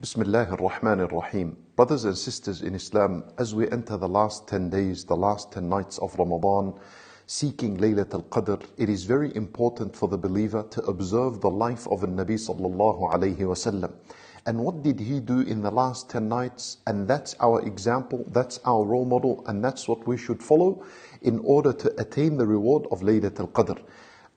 Bismillah ar-Rahman ar-Rahim. Brothers and sisters in Islam, as we enter the last 10 days, the last 10 nights of Ramadan, seeking Laylatul Qadr, it is very important for the believer to observe the life of the Nabi sallallahu alayhi wasallam. And what did he do in the last 10 nights? And that's our example, that's our role model, and that's what we should follow in order to attain the reward of Laylatul Qadr.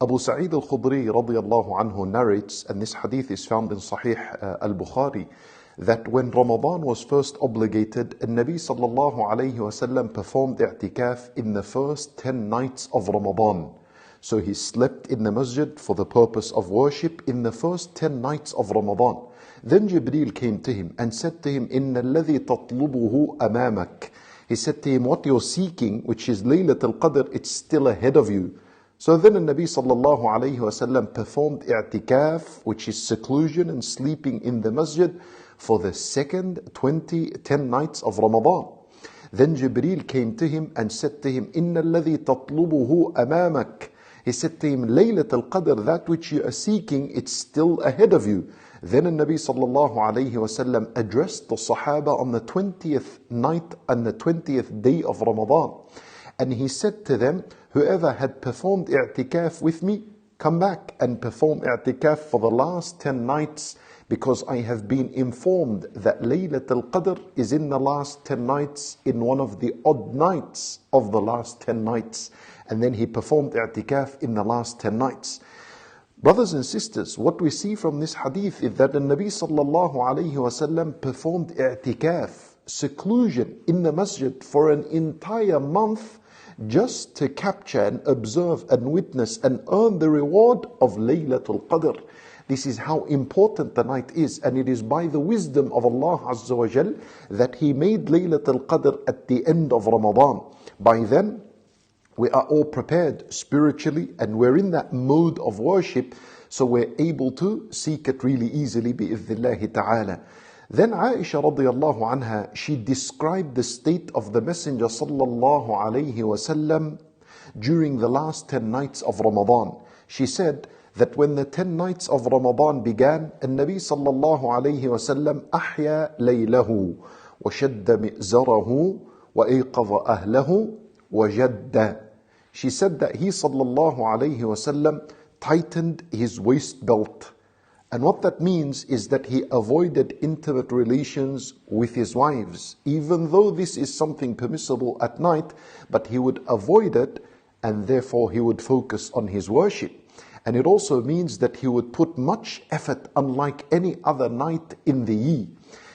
Abu Sa'id al-Khudri radiyallahu anhu narrates, and this hadith is found in Sahih al-Bukhari, that when Ramadan was first obligated, Nabi sallallahu alayhi wasallam performed i'tikaf in the first 10 nights of Ramadan. So he slept in the masjid for the purpose of worship in the first 10 nights of Ramadan. Then Jibreel came to him and said to him, إِنَّ الَّذِي تَطْلُبُهُ أَمَامَكَ. He said to him, what you're seeking, which is Laylatul Qadr, it's still ahead of you. So then the Nabi sallallahu alayhi wasallam performed i'tikaf, which is seclusion and sleeping in the masjid, for the second 10 nights of Ramadan. Then Jibreel came to him and said to him, إِنَّ الَّذِي تَطْلُبُهُ أَمَامَكَ. He said to him, Laylatul Qadr, that which you are seeking, it's still ahead of you. Then the Nabi sallallahu alayhi wasallam addressed the Sahaba on the 20th night and the 20th day of Ramadan. And he said to them, whoever had performed i'tikaf with me, come back and perform i'tikaf for the last 10 nights, because I have been informed that Laylatul Qadr is in the last 10 nights, in one of the odd nights of the last 10 nights. And then he performed i'tikaf in the last 10 nights. Brothers and sisters, what we see from this hadith is that the Nabi sallallahu alayhi wasallam performed i'tikaf, seclusion in the masjid for an entire month, just to capture and observe and witness and earn the reward of Laylatul Qadr. This is how important the night is, and it is by the wisdom of Allah Azza wa Jal that He made Laylatul Qadr at the end of Ramadan. By then, we are all prepared spiritually and we're in that mode of worship, so we're able to seek it really easily bi'idhnillahi ta'ala. Then Aisha radiyallahu anha, she described the state of the Messenger sallallahu alayhi wasallam during the last 10 nights of Ramadan. She said that when the 10 nights of Ramadan began, Nabi sallallahu alayhi wasallam ahya laylahu wa shadda mi'zarahu wa ayqadha ahlahu wa jadda. She said that he sallallahu alayhi wasallam tightened his waist belt. And what that means is that he avoided intimate relations with his wives, even though this is something permissible at night, but he would avoid it, and therefore he would focus on his worship. And it also means that he would put much effort, unlike any other night in the year.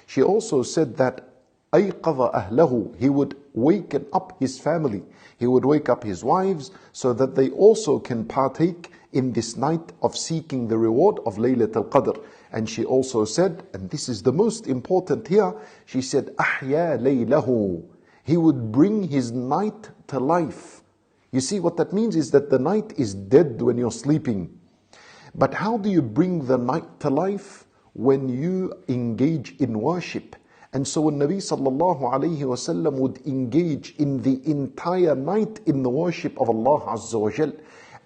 She also said that أيقظ أهله, he would waken up his family, he would wake up his wives, so that they also can partake in this night of seeking the reward of Laylatul Qadr. And she also said, and this is the most important here, she said, أحيا ليله, he would bring his night to life. You see, what that means is that the night is dead when you're sleeping. But how do you bring the night to life? When you engage in worship. And so when Nabi sallallahu alayhi wasallam would engage in the entire night in the worship of Allah Azza wa Jal.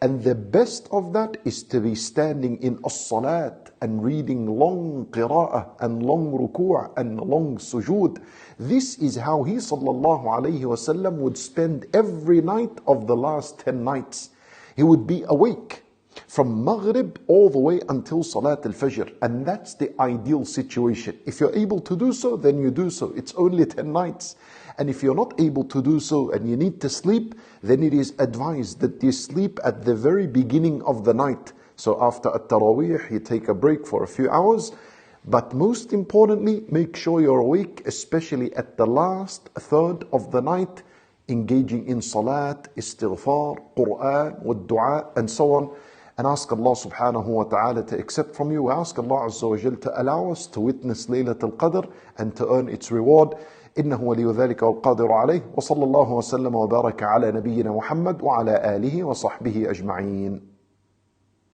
And the best of that is to be standing in as-salat and reading long qira'ah and long ruku' and long sujood. This is how he sallallahu alayhi wasallam would spend every night of the last 10 nights. He would be awake from Maghrib all the way until Salat al-Fajr. And that's the ideal situation. If you're able to do so, then you do so. It's only 10 nights. And if you're not able to do so and you need to sleep, then it is advised that you sleep at the very beginning of the night. So after at-Taraweeh, you take a break for a few hours. But most importantly, make sure you're awake, especially at the last third of the night, engaging in Salat, Istighfar, Quran, wa Dua, and so on. And ask Allah subhanahu wa ta'ala to accept from you. We ask Allah Azza wa Jal to allow us to witness Laylatul Qadr and to earn its reward. إنه ولي ذلك والقادر عليه وصلى الله وسلم وبارك على نبينا محمد وعلى آله وصحبه أجمعين.